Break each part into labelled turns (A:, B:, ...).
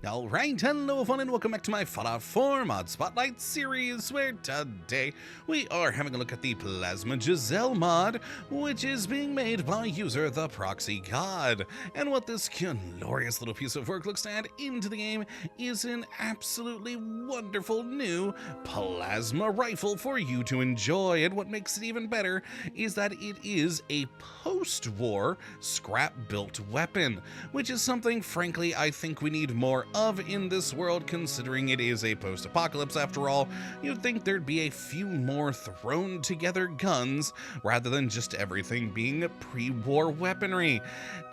A: Alright, hello everyone and welcome back to my Fallout 4 Mod Spotlight series, where today we are having a look at the Plasma Jezail mod, which is being made by user The Proxy God. And what this glorious little piece of work looks to add into the game is an absolutely wonderful new plasma rifle for you to enjoy. And what makes it even better is that it is a post-war scrap-built weapon, which is something, frankly, I think we need more of in this world, considering it is a post-apocalypse after all. You'd think there'd be a few more thrown together guns rather than just everything being pre-war weaponry.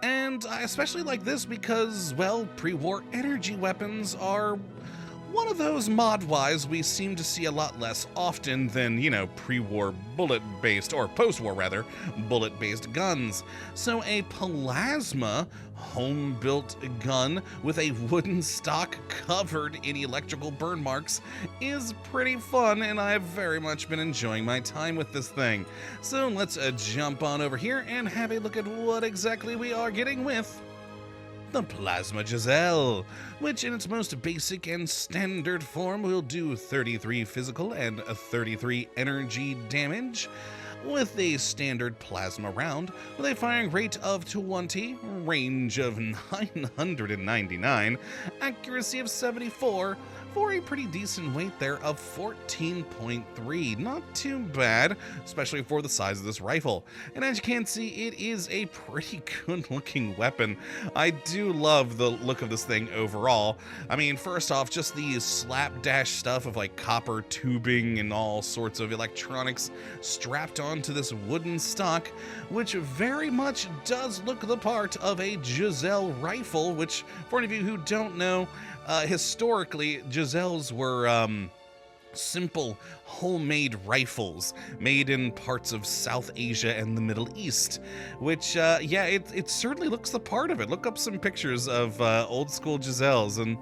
A: And I especially like this because, well, pre-war energy weapons are one of those mod-wise we seem to see a lot less often than, pre-war bullet-based, or post-war rather, bullet-based guns. So a plasma home-built gun with a wooden stock covered in electrical burn marks is pretty fun, and I've very much been enjoying my time with this thing. So let's jump on over here and have a look at what exactly we are getting with the Plasma Jezail, which in its most basic and standard form will do 33 physical and 33 energy damage, with a standard plasma round with a firing rate of 20, range of 999, accuracy of 74, for a pretty decent weight there of 14.3. Not too bad, especially for the size of this rifle. And as you can see, it is a pretty good looking weapon. I do love the look of this thing overall. I mean, first off, just the slapdash stuff of like copper tubing and all sorts of electronics strapped onto this wooden stock, which very much does look the part of a Jezail rifle, which, for any of you who don't know, historically, Jezails were simple homemade rifles made in parts of South Asia and the Middle East, which, it certainly looks the part of it. Look up some pictures of old school Jezails, and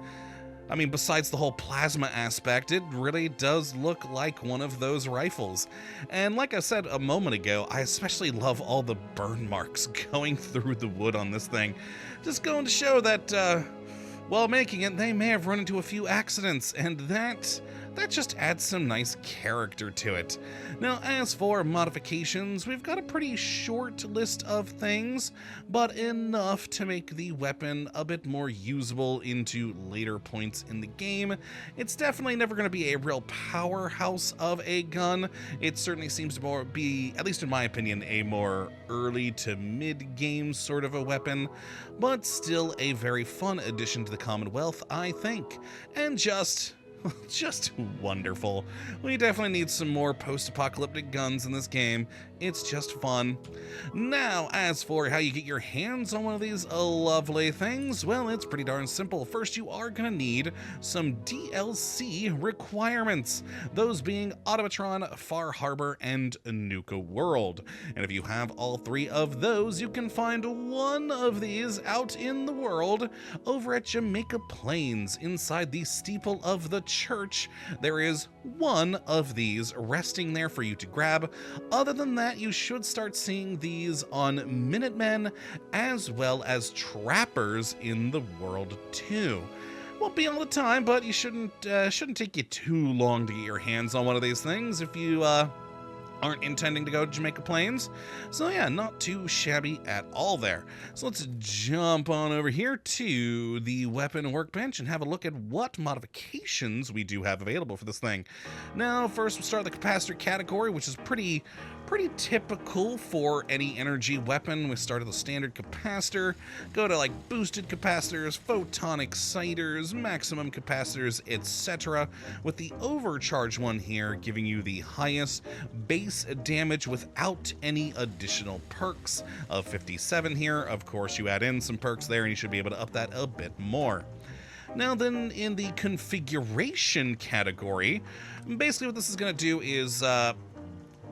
A: I mean, besides the whole plasma aspect, it really does look like one of those rifles. And like I said a moment ago, I especially love all the burn marks going through the wood on this thing. Just going to show that, while making it, they may have run into a few accidents, and that just adds some nice character to it. Now, as for modifications, we've got a pretty short list of things, but enough to make the weapon a bit more usable into later points in the game. It's definitely never going to be a real powerhouse of a gun. It certainly seems to be, at least in my opinion, a more early to mid-game sort of a weapon, but still a very fun addition to the Commonwealth, I think. And just wonderful. We definitely need some more post-apocalyptic guns in this game. It's just fun. Now, as for how you get your hands on one of these lovely things, well, it's pretty darn simple. First, you are going to need some DLC requirements, those being Automatron, Far Harbor, and Nuka World. And if you have all three of those, you can find one of these out in the world over at Jamaica Plains inside the steeple of the church. There is one of these resting there for you to grab. Other than that, you should start seeing these on Minutemen as well as trappers in the world too. Won't be all the time, but you shouldn't take you too long to get your hands on one of these things if you aren't intending to go to Jamaica Plains. So yeah, not too shabby at all there. So let's jump on over here to the weapon workbench and have a look at what modifications we do have available for this thing. Now, first we'll start with the capacitor category, which is pretty typical for any energy weapon. We start with the standard capacitor, go to like boosted capacitors, photon exciters, maximum capacitors, etc., with the overcharged one here giving you the highest base damage without any additional perks of 57 here. Of course, you add in some perks there and you should be able to up that a bit more. Now then, in the configuration category, basically what this is going to do is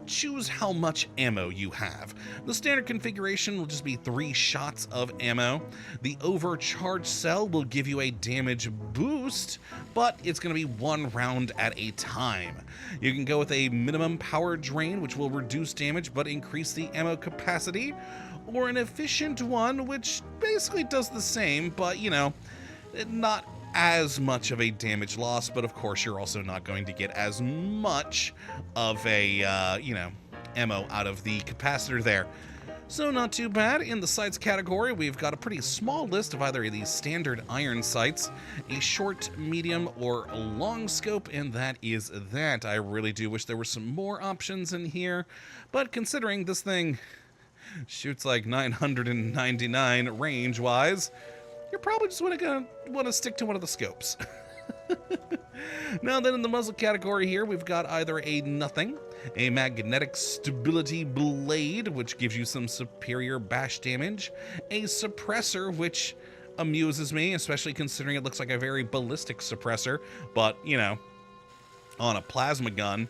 A: choose how much ammo you have. The standard configuration will just be 3 shots of ammo. The overcharged cell will give you a damage boost, but it's going to be 1 round at a time. You can go with a minimum power drain, which will reduce damage but increase the ammo capacity, or an efficient one, which basically does the same, but, not as much of a damage loss, but of course you're also not going to get as much of a, you know, ammo out of the capacitor there. So not too bad. In the sights category, we've got a pretty small list of either of these standard iron sights, a short, medium, or long scope, and that is that. I really do wish there were some more options in here, but considering this thing shoots like 999 range-wise, you're probably just want to stick to one of the scopes. Now then, in the muzzle category here, we've got either a nothing, a magnetic stability blade, which gives you some superior bash damage, a suppressor, which amuses me, especially considering it looks like a very ballistic suppressor, but, you know, on a plasma gun.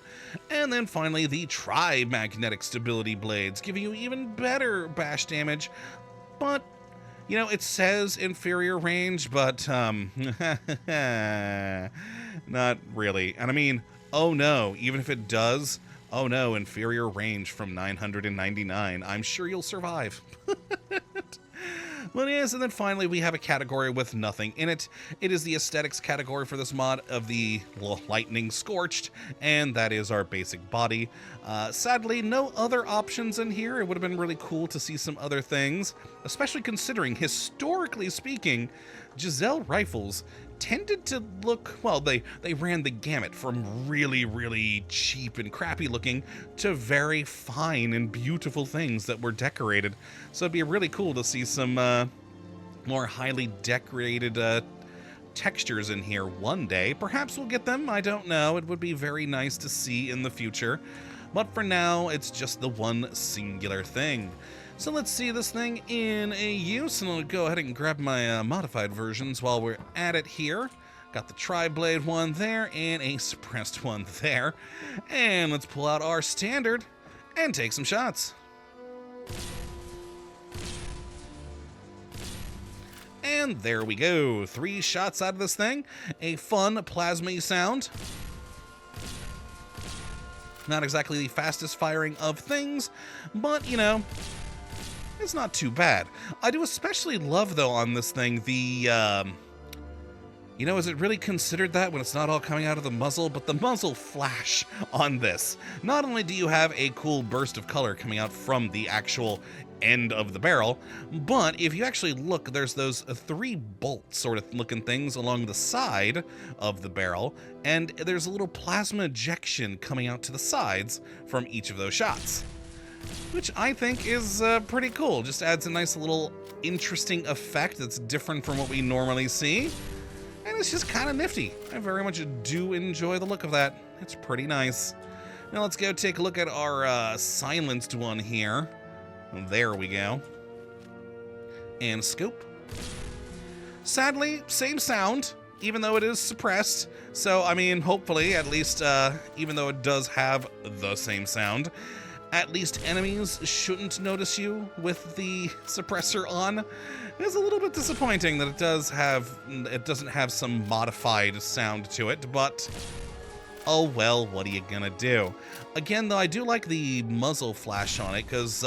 A: And then finally, the tri-magnetic stability blades, giving you even better bash damage, but you know, it says inferior range, but, not really. And I mean, oh no, even if it does, oh no, inferior range from 999. I'm sure you'll survive. Well, yes, and then finally we have a category with nothing in it. It is the aesthetics category for this mod of the lightning scorched, and that is our basic body. Sadly, no other options in here. It would have been really cool to see some other things, especially considering, historically speaking, Jezail rifles tended to look, well, they ran the gamut from really, really cheap and crappy looking to very fine and beautiful things that were decorated. So it'd be really cool to see some more highly decorated textures in here one day. Perhaps we'll get them, I don't know. It would be very nice to see in the future. But for now, it's just the one singular thing. So let's see this thing in a use, and I'll go ahead and grab my modified versions while we're at it here. Got the tri-blade one there, and a suppressed one there. And let's pull out our standard and take some shots. And there we go. 3 shots out of this thing. A fun plasma sound. Not exactly the fastest firing of things, but, you know, it's not too bad. I do especially love, though, on this thing, the, you know, is it really considered that when it's not all coming out of the muzzle? But the muzzle flash on this. Not only do you have a cool burst of color coming out from the actual end of the barrel, but if you actually look, there's those 3 bolt sort of looking things along the side of the barrel, and there's a little plasma ejection coming out to the sides from each of those shots, which I think is pretty cool. Just adds a nice little interesting effect that's different from what we normally see, and it's just kind of nifty. I very much do enjoy the look of that. It's pretty nice. Now let's go take a look at our silenced one here. There we go. And scope. Sadly, same sound, even though it is suppressed. So, I mean, hopefully, at least, even though it does have the same sound, at least enemies shouldn't notice you with the suppressor on. It's a little bit disappointing that it doesn't have some modified sound to it, but oh well, what are you gonna do? Again, though, I do like the muzzle flash on it, because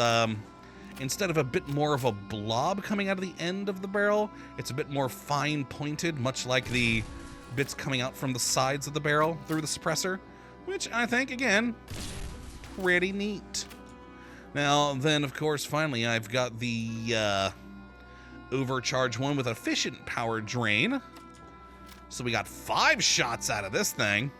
A: instead of a bit more of a blob coming out of the end of the barrel, it's a bit more fine pointed, much like the bits coming out from the sides of the barrel through the suppressor, which I think, again, pretty neat. Now, then, of course, finally, I've got the overcharged one with efficient power drain. So we got 5 shots out of this thing.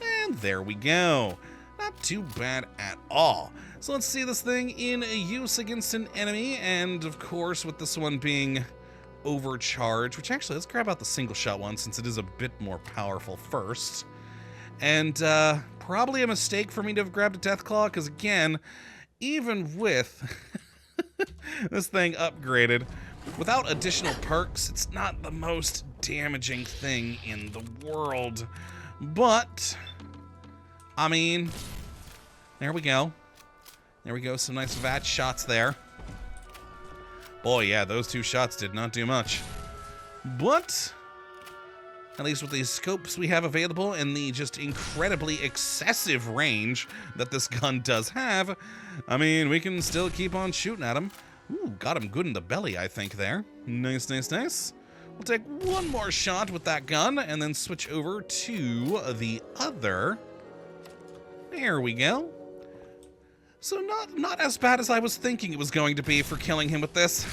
A: And there we go. Not too bad at all. So let's see this thing in use against an enemy, and of course with this one being overcharged, which actually, let's grab out the single shot one since it is a bit more powerful first. And probably a mistake for me to have grabbed a Deathclaw, because again, even with this thing upgraded, without additional perks, it's not the most damaging thing in the world. But I mean, there we go. There we go, some nice VAT shots there. Boy, yeah, those 2 shots did not do much. But at least with these scopes we have available and the just incredibly excessive range that this gun does have, I mean, we can still keep on shooting at them. Ooh, got him good in the belly, I think, there. Nice, nice, nice. We'll take one more shot with that gun and then switch over to the other. There we go. So not as bad as I was thinking it was going to be for killing him with this.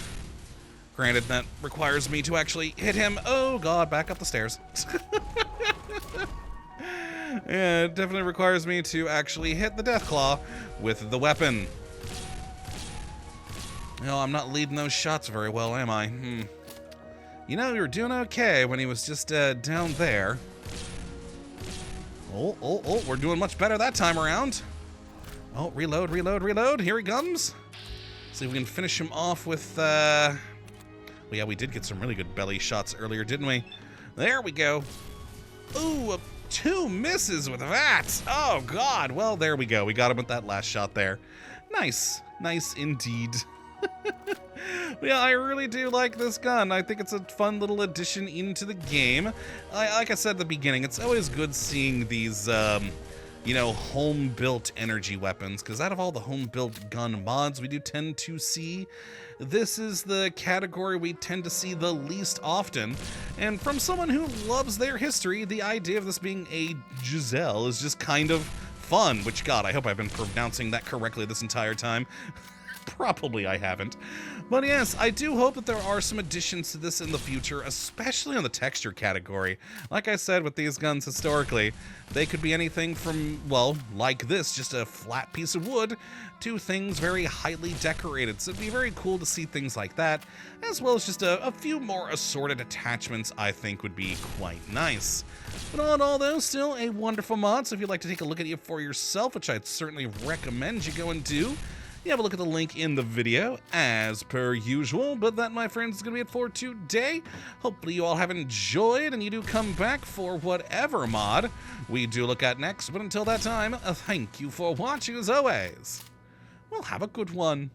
A: Granted, that requires me to actually hit him. Oh god, back up the stairs. Yeah, it definitely requires me to actually hit the Deathclaw with the weapon. No, I'm not leading those shots very well, am I? You know, you were doing okay when he was just down there. Oh, we're doing much better that time around. Oh, reload, reload, reload. Here he comes. See if we can finish him off with, well, yeah, we did get some really good belly shots earlier, didn't we? There we go. Ooh, 2 misses with that. Oh, God. Well, there we go. We got him with that last shot there. Nice. Nice indeed. Yeah, I really do like this gun. I think it's a fun little addition into the game. Like I said at the beginning, it's always good seeing these, you know, home-built energy weapons, because out of all the home-built gun mods we do tend to see, this is the category we tend to see the least often. And from someone who loves their history, the idea of this being a Jezail is just kind of fun, which, God, I hope I've been pronouncing that correctly this entire time. Probably I haven't. But yes, I do hope that there are some additions to this in the future, especially on the texture category. Like I said with these guns historically, they could be anything from, well, like this, just a flat piece of wood, to things very highly decorated. So it'd be very cool to see things like that, as well as just a few more assorted attachments I think would be quite nice. But all in all, though, still a wonderful mod, so if you'd like to take a look at it for yourself, which I'd certainly recommend you go and do, you have a look at the link in the video, as per usual. But that, my friends, is going to be it for today. Hopefully you all have enjoyed, and you do come back for whatever mod we do look at next. But until that time, thank you for watching as always. Well, have a good one.